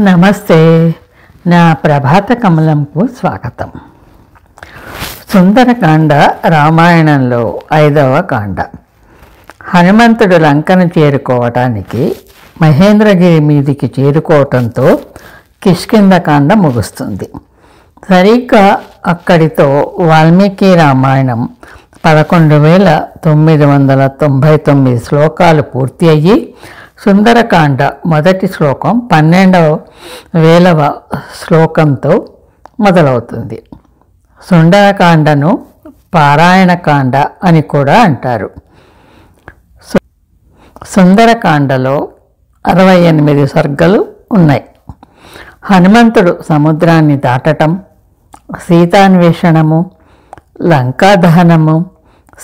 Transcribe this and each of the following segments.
నమస్తే. నా ప్రభాత కమలంకు స్వాగతం. సుందరకాండ రామాయణంలో 5వ కాండ. హనుమంతుడు లంకను చేరుకోవటానికి మహేంద్రగిరి మీదికి చేరుకోవటంతో కిష్కింధకాండ ముగుస్తుంది. సరిగ్గా అక్కడితో వాల్మీకి రామాయణం 11,999 శ్లోకాలు పూర్తి అయ్యి సుందరకాండ మొదటి శ్లోకం 12,000వ శ్లోకంతో మొదలవుతుంది. సుందరకాండను పారాయణకాండ అని కూడా అంటారు. సుందరకాండలో 68 సర్గలు ఉన్నాయి. హనుమంతుడు సముద్రాన్ని దాటటం, సీతాన్వేషణము, లంకాదహనము,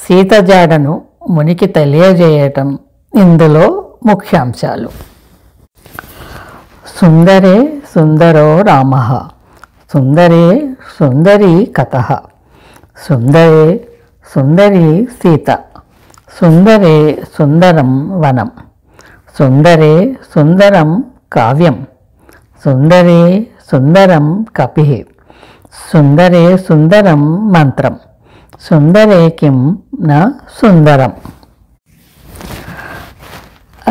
సీతజాడను మునికి తెలియజేయటం ఇందులో ముఖ్యాంశాలు. సుందరే సుందరో రామః, సుందరే సుందరీ కథః, సుందరే సుందరీ సీత, సుందరే సుందరం వనం, సుందరే సుందరం కావ్యం, సుందరే సుందరం కపిః, సుందరే సుందరం మంత్రం, సుందరే కిం న సుందరం.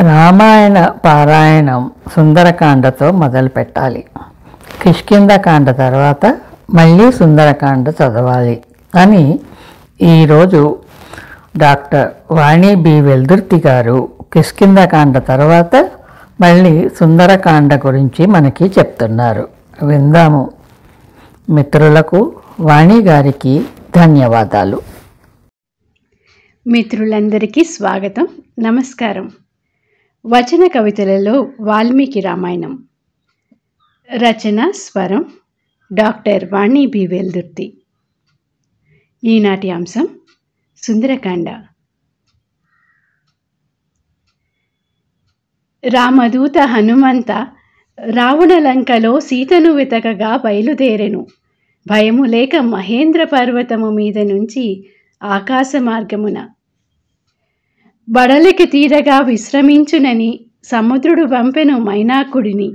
రామాయణ పారాయణం సుందరకాండతో మొదలు పెట్టాలి. కిష్కింధకాండ తర్వాత మళ్ళీ సుందరకాండ చదవాలి అని ఈరోజు డాక్టర్ వాణి బి వెల్దుర్తి గారు కిష్కింధకాండ తర్వాత మళ్ళీ సుందరకాండ గురించి మనకి చెప్తున్నారు. విందాము. మిత్రులకు వాణి గారికి ధన్యవాదాలు. మిత్రులందరికీ స్వాగతం, నమస్కారం. వచన కవితలలో వాల్మీకి రామాయణం. రచన స్వరం డాక్టర్ వాణి బి వెల్దుర్తి. ఈనాటి అంశం సుందరకాండ. రామదూత హనుమంత రావణలంకలో సీతను వెతకగా బయలుదేరెను. భయము లేక మహేంద్ర పర్వతము మీద నుంచి ఆకాశ మార్గమున బడలికి తీరగా విశ్రమించునని సముద్రుడు పంపెను మైనాకుడిని.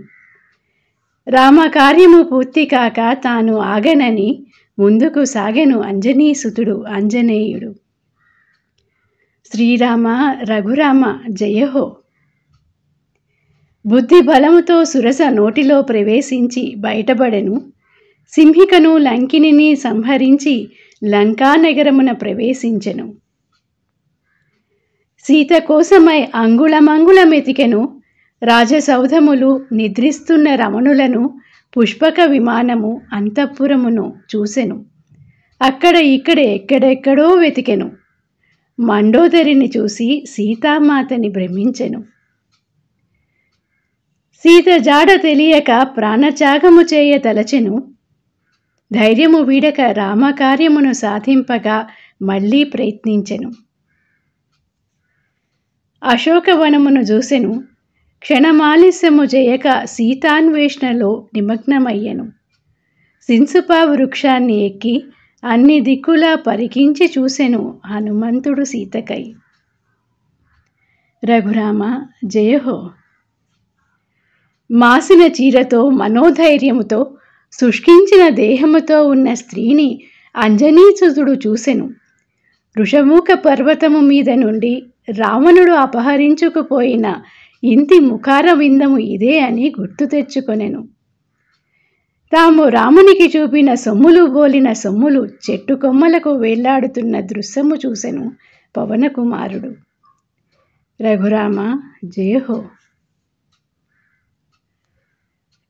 రామకార్యము పూర్తి కాక తాను ఆగనని ముందుకు సాగెను అంజనీసుతుడు ఆంజనేయుడు. శ్రీరామ రఘురామ జయహో. బుద్ధి బలముతో సురస నోటిలో ప్రవేశించి బయటపడెను. సింహికను లంకిని సంహరించి లంకానగరమున ప్రవేశించెను. సీత కోసమై అంగుళమంగుళమెతికెను. రాజసౌధములు, నిద్రిస్తున్న రమణులను, పుష్పక విమానము, అంతఃపురమును చూసెను. అక్కడ ఇక్కడ ఎక్కడెక్కడో వెతికెను. మండోదరిని చూసి సీతామాతని భ్రమించెను. సీత జాడ తెలియక ప్రాణత్యాగము చేయ తలచెను. ధైర్యము వీడక రామకార్యమును సాధింపగా మళ్ళీ ప్రయత్నించెను. అశోకవనమును చూసెను. క్షణమాలిస్యము చేయక సీతాన్వేషణలో నిమగ్నమయ్యెను. సిన్సుపా వృక్షాన్ని ఎక్కి అన్ని దిక్కులా పరికించి చూసెను హనుమంతుడు సీతకై. రఘురామ జయహో. మాసిన చీరతో మనోధైర్యముతో శుష్కించిన దేహముతో ఉన్న స్త్రీని అంజనీసుతుడు చూసెను. ఋషముఖ పర్వతము మీద నుండి రావణుడు అపహరించుకుపోయిన ఇంటి ముఖార విందము ఇదే అని గుర్తు తెచ్చుకొనెను. తాము రామునికి చూపిన సొమ్ములు బోలిన సొమ్ములు చెట్టు కొమ్మలకు వేళ్లాడుతున్న దృశ్యము చూసెను పవనకుమారుడు. రఘురామ జయహో.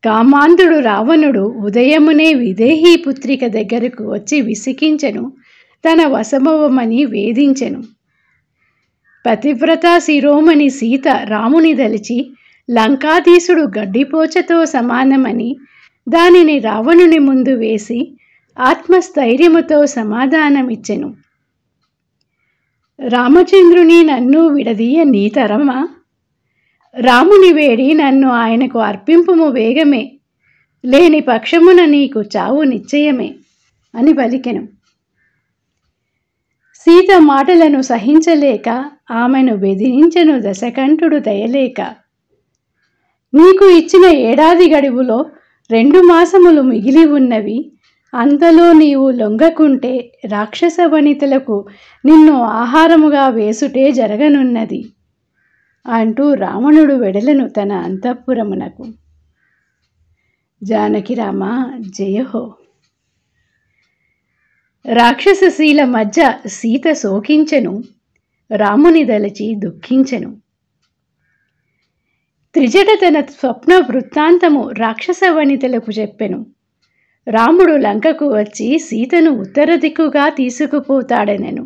కామాంధుడు రావణుడు ఉదయమునే విదేహీ పుత్రిక దగ్గరకు వచ్చి విసికించెను. తన వశమవమని వేధించెను. పతివ్రత శిరోమణి సీత రాముని దలిచి లంకాధీశుడు గడ్డిపోచతో సమానమని దానిని రావణుని ముందు వేసి ఆత్మస్థైర్యముతో సమాధానమిచ్చెను. రామచంద్రుని నన్ను విడదీయ నీతరమా? రాముని వేడి నన్ను ఆయనకు అర్పింపుము వేగమే, లేని పక్షమున నీకు చావు నిశ్చయమే అని పలికెను. సీత మాటలను సహించలేక ఆమెను బెదిరించెను దశకంఠుడు దయలేక. నీకు ఇచ్చిన ఏడాది గడువులో 2 మాసములు మిగిలి ఉన్నవి. అంతలో నీవు లొంగకుంటే రాక్షస వనితలకు నిన్ను ఆహారముగా వేసుటే జరగనున్నది అంటూ రావణుడు వెడలను తన అంతఃపురమునకు. జానకిరామ జయహో. రాక్షసశీల మధ్య సీత శోకించెను, రాముని దలచి దుఃఖించెను. త్రిజట తన స్వప్న వృత్తాంతము రాక్షస వనితలకు చెప్పెను. రాముడు లంకకు వచ్చి సీతను ఉత్తర దిక్కుగా తీసుకుపోతాడనెను.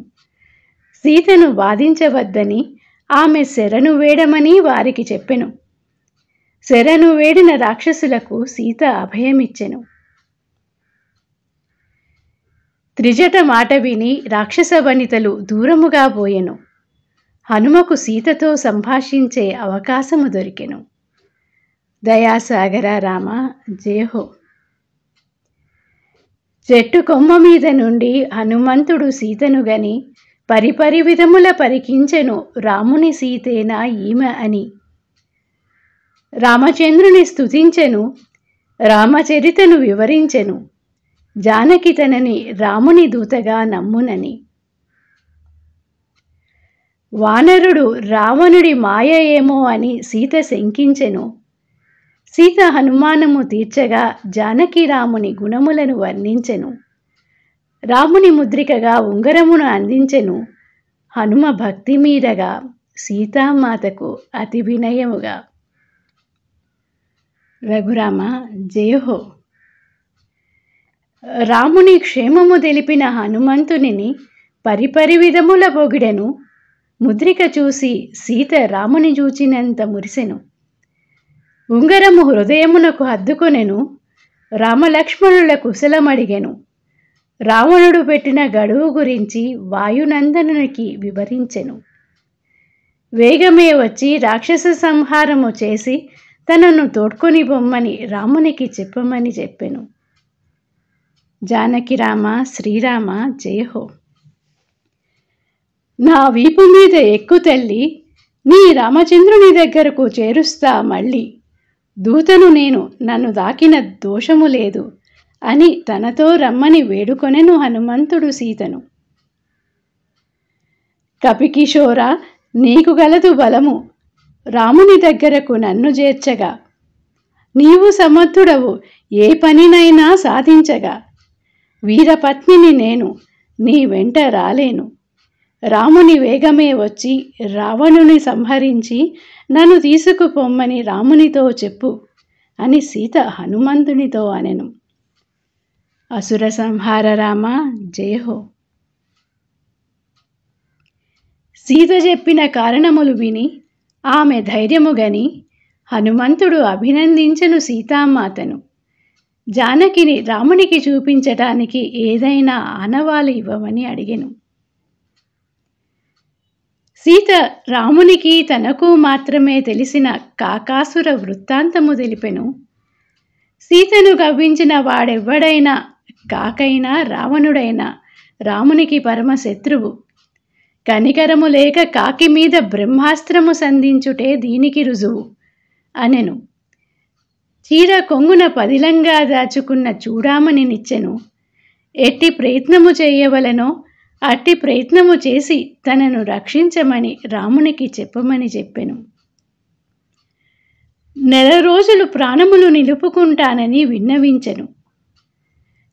సీతను బాధించవద్దని, ఆమె శరణు వేడమని వారికి చెప్పెను. శరణు వేడిన రాక్షసులకు సీత అభయమిచ్చెను. త్రిజట మాట విని రాక్షస వనితలు దూరముగా పోయెను. హనుమకు సీతతో సంభాషించే అవకాశము దొరికెను. దయాసాగర రామ జయహో. చెట్టు కొమ్మ మీద నుండి హనుమంతుడు సీతను గని పరిపరి విధముల పరికించెను, రాముని సీతేనా ఈమె అని. రామచంద్రుని స్తుతించెను, రామచరితను వివరించెను. జానకి తనని రాముని దూతగా నమ్మునని. వానరుడు రావణుడి మాయ ఏమో అని సీత శంకించెను. సీత హనుమానము తీర్చగా జానకి రాముని గుణములను వర్ణించెను. రాముని ముద్రికగా ఉంగరమును అందించెను. హనుమ భక్తి మీరగా సీతామాతకు అతి వినయముగా. రఘురామ జయహో. రాముని క్షేమము తెలిపిన హనుమంతునిని పరిపరి విధముల పొగిడెను. ముద్రిక చూసి సీత రాముని చూచినంత మురిసెను. ఉంగరము హృదయమునకు హద్దుకొనెను. రామలక్ష్మణుల కుశలమడిగెను. రావణుడు పెట్టిన గడువు గురించి వాయునందనునికి వివరించెను. వేగమే వచ్చి రాక్షస సంహారము చేసి తనను తోడ్కొని బొమ్మని రామునికి చెప్పమని చెప్పెను. జానకిరామ శ్రీరామ జయహో. నా వీపు మీద ఎక్కు తల్లి, నీ రామచంద్రుని దగ్గరకు చేరుస్తా మళ్ళీ. దూతను నేను, నన్ను దాకిన దోషము లేదు అని తనతో రమ్మని వేడుకొనెను హనుమంతుడు సీతను. కపికిషోర, నీకు గలదు బలము, రాముని దగ్గరకు నన్ను చేర్చగా. నీవు సమర్థుడవు, ఏ పనినైనా సాధించగా. వీరపత్నిని నేను, నీ వెంట రాలేను. రాముని వేగమే వచ్చి రావణుని సంహరించి నన్ను తీసుకుపోమ్మని రామునితో చెప్పు అని సీత హనుమంతునితో అనెను. అసుర సంహార రామ జయహో. సీత చెప్పిన కారణములు విని ఆమె ధైర్యము గని హనుమంతుడు అభినందించెను సీతామాతను. జానకిని రామునికి చూపించటానికి ఏదైనా ఆనవాలు ఇవ్వమని అడిగెను. సీత రామునికి తనకు మాత్రమే తెలిసిన కాకాసుర వృత్తాంతము తెలిపెను. సీతను గవ్వించిన వాడెవ్వడైనా, కాకైనా రావణుడైనా రామునికి పరమశత్రువు. కనికరము లేక కాకి మీద బ్రహ్మాస్త్రము సంధించుటే దీనికి రుజువు అనెను. చీర కొంగున పదిలంగా దాచుకున్న చూడామణినిచ్చెను. ఎట్టి ప్రయత్నము చేయవలనో అట్టి ప్రయత్నము చేసి తనను రక్షించమని రామునికి చెప్పమని చెప్పెను. 9 రోజులు ప్రాణములు నిలుపుకుంటానని విన్నవించెను.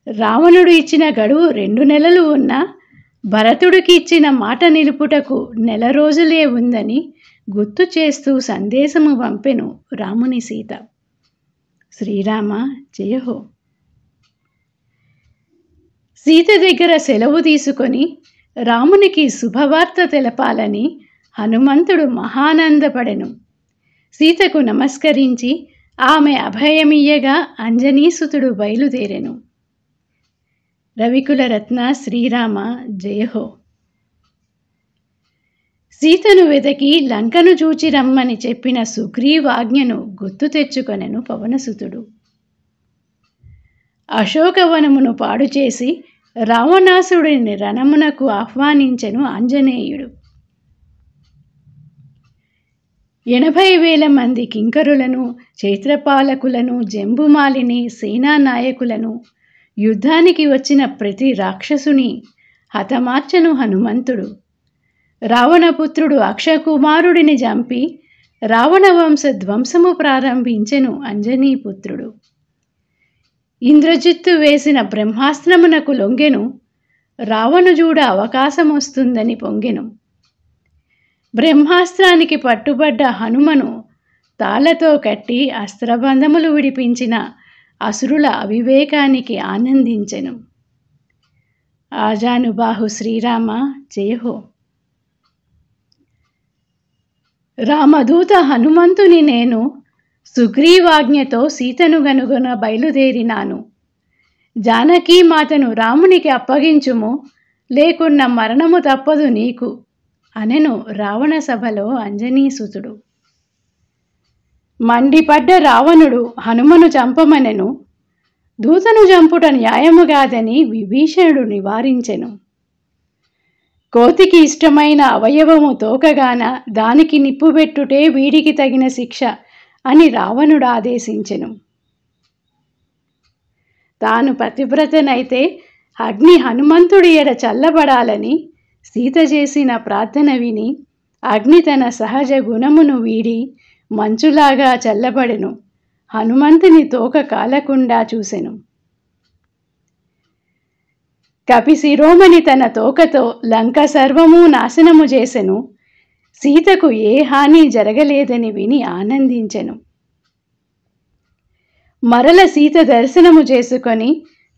రావణుడు ఇచ్చిన గడువు 2 నెలలు ఉన్నా భరతుడికి ఇచ్చిన మాట నిలుపుటకు 9 రోజులే ఉందని గుర్తు చేస్తూ సందేశము పంపెను రాముని సీత. శ్రీరామ జయహో. సీత దగ్గర సెలవు తీసుకొని రామునికి శుభవార్త తెలపాలని హనుమంతుడు మహానందపడెను. సీతకు నమస్కరించి ఆమె అభయమియ్యగా అంజనీసుతుడు బయలుదేరెను. రవికుల రత్న శ్రీరామ జయహో. సీతను వెదకి లంకను చూచి రమ్మని చెప్పిన సుగ్రీవాజ్ఞను గుర్తు తెచ్చుకొనెను పవనసుతుడు. అశోకవనమును పాడు చేసి రావణాసుడిని రణమునకు ఆహ్వానించెను ఆంజనేయుడు. 80,000 మంది కింకరులను, చైత్రపాలకులను, జంబుమాలిని సేనానాయకులను, యుద్ధానికి వచ్చిన ప్రతి రాక్షసుని హతమార్చెను హనుమంతుడు. రావణపుత్రుడు అక్షకుమారుడిని చంపి రావణ వంశ ధ్వంసము ప్రారంభించెను అంజనీపుత్రుడు. ఇంద్రజిత్తు వేసిన బ్రహ్మాస్త్రమునకు లొంగెను, రావణుజూడ అవకాశమొస్తుందని పొంగెను. బ్రహ్మాస్త్రానికి పట్టుబడ్డ హనుమను తాళ్లతో కట్టి అస్త్రబంధములు విడిపించిన అసురుల అవివేకానికి ఆనందించెను. ఆజానుబాహు శ్రీరామ జయహో. రామదూత హనుమంతుని నేను సుగ్రీవాజ్ఞతో సీతను గనుగొన బయలుదేరినాను. జానకీమాతను రామునికి అప్పగించుము, లేకున్న మరణము తప్పదు నీకు అనెను రావణ సభలో అంజనీసుతుడు. మండిపడ్డ రావణుడు హనుమను చంపమనెను. దూతను చంపుట న్యాయముగాదని విభీషణుడు నివారించెను. కోతికి ఇష్టమైన అవయవము తోకగాన దానికి నిప్పుబెట్టుటే వీడికి తగిన శిక్ష అని రావణుడు ఆదేశించెను. తాను పతివ్రతనైతే అగ్ని హనుమంతుడి ఎడ చల్లబడాలని సీత చేసిన ప్రార్థన విని అగ్ని తన సహజ గుణమును వీడి మంచులాగా చల్లబడెను. హనుమంతుని తోక కాలకుండా చూసెను. కపిశిరోమణి తన తోకతో లంక సర్వము నాశనము చేసెను. సీతకు ఏ హాని జరగలేదని విని ఆనందించెను. మరల సీత దర్శనము చేసుకొని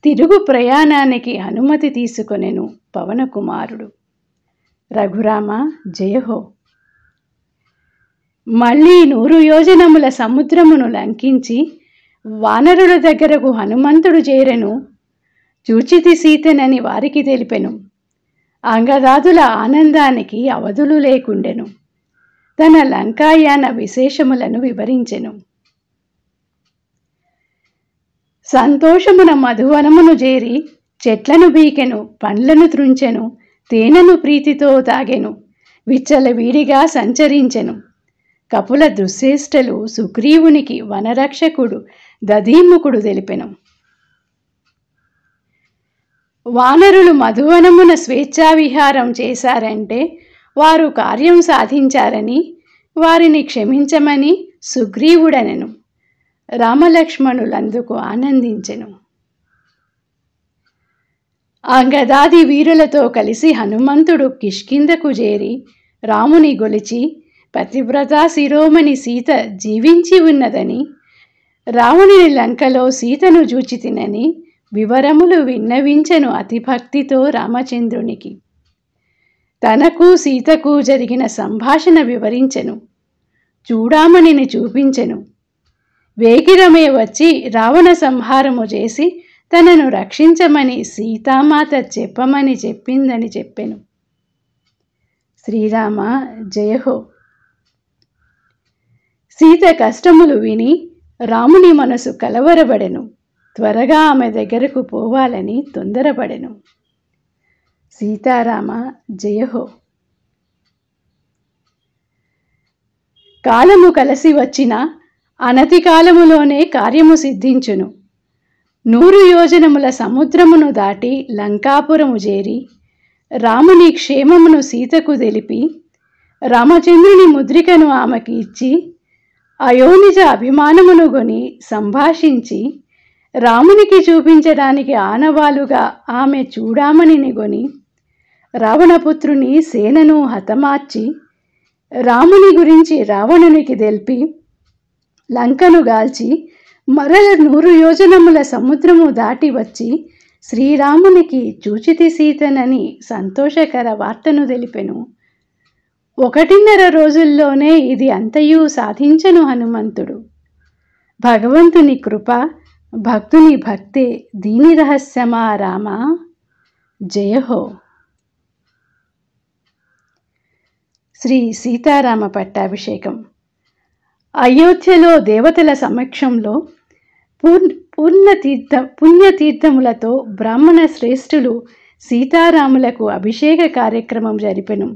తిరుగు ప్రయాణానికి అనుమతి తీసుకొనెను పవనకుమారుడు. రఘురామ జయహో. మళ్ళీ 100 యోజనముల సముద్రమును లంకించి వానరుల దగ్గరకు హనుమంతుడు చేరెను. చూచితి సీతనని వారికి తెలిపెను. అంగదాదుల ఆనందానికి అవధులు లేకుండెను. తన లంకాయాన విశేషములను వివరించెను. సంతోషమున మధువనమును చేరి చెట్లను బీకెను, పండ్లను త్రుంచెను, తేనెను ప్రీతితో తాగెను, విచ్చలవిడిగా సంచరించెను. కపుల దుశ్చేష్టలు సుగ్రీవునికి వనరక్షకుడు దధీముఖుడు తెలిపెను. వానరులు మధువనమున స్వేచ్ఛావిహారం చేశారంటే వారు కార్యం సాధించారని వారిని క్షమించమని సుగ్రీవుడనెను. రామలక్ష్మణులందుకు ఆనందించెను. అంగదాది వీరులతో కలిసి హనుమంతుడు కిష్కింధకు చేరి రాముని గొలిచి పతివ్రతా శిరోమణి సీత జీవించి ఉన్నదని, రావణుని లంకలో సీతను జూచితినని వివరములు విన్నవించెను అతిభక్తితో రామచంద్రునికి. తనకు సీతకు జరిగిన సంభాషణ వివరించెను. చూడామణిని చూపించెను. వేగిరమే వచ్చి రావణ సంహారము చేసి తనను రక్షించమని సీతామాత చెప్పమని చెప్పిందని చెప్పెను. శ్రీరామ జయహో. సీత కష్టములు విని రాముని మనసు కలవరబడెను. త్వరగా ఆమె దగ్గరకు పోవాలని తొందరపడెను. సీతారామ జయహో. కాలము కలిసి వచ్చిన అనతి కాలములోనే కార్యము సిద్ధించును. 100 యోజనముల సముద్రమును దాటి లంకాపురము చేరి రాముని క్షేమమును సీతకు తెలిపి రామచంద్రుని ముద్రికను ఆమెకి ఇచ్చి అయోనిజ అభిమానమును గొని సంభాషించి రామునికి చూపించడానికి ఆనవాలుగా ఆమె చూడామణిని గొని రావణపుత్రుని సేనను హతమార్చి రాముని గురించి రావణునికి తెలిపి లంకను గాల్చి మరల 100 యోజనముల సముద్రము దాటి వచ్చి శ్రీరామునికి చూచితి సీతనని సంతోషకర వార్తను తెలిపెను. 1.5 రోజుల్లోనే ఇది అంతయు సాధించెను హనుమంతుడు. భగవంతుని కృప, భక్తుని భక్తే దీని రహస్యమా రామ జయహో. శ్రీ సీతారామ పట్టాభిషేకం. అయోధ్యలో దేవతల సమక్షంలో పుణ్యతీర్థములతో బ్రాహ్మణ శ్రేష్ఠులు సీతారాములకు అభిషేక కార్యక్రమం జరిపెను.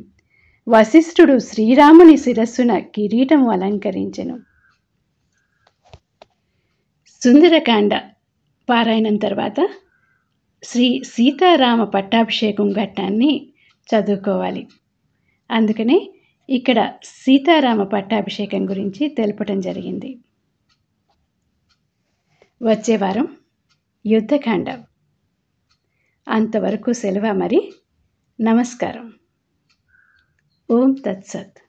వశిష్ఠుడు శ్రీరాముని శిరస్సున కిరీటము అలంకరించెను. సుందరకాండ పారాయణం తర్వాత శ్రీ సీతారామ పట్టాభిషేకం ఘట్టాన్ని చదువుకోవాలి. అందుకనే ఇక్కడ సీతారామ పట్టాభిషేకం గురించి తెలపటం జరిగింది. వచ్చే వారం యుద్ధకాండ. అంతవరకు సెలవు మరి. నమస్కారం. ఓం తత్సత్.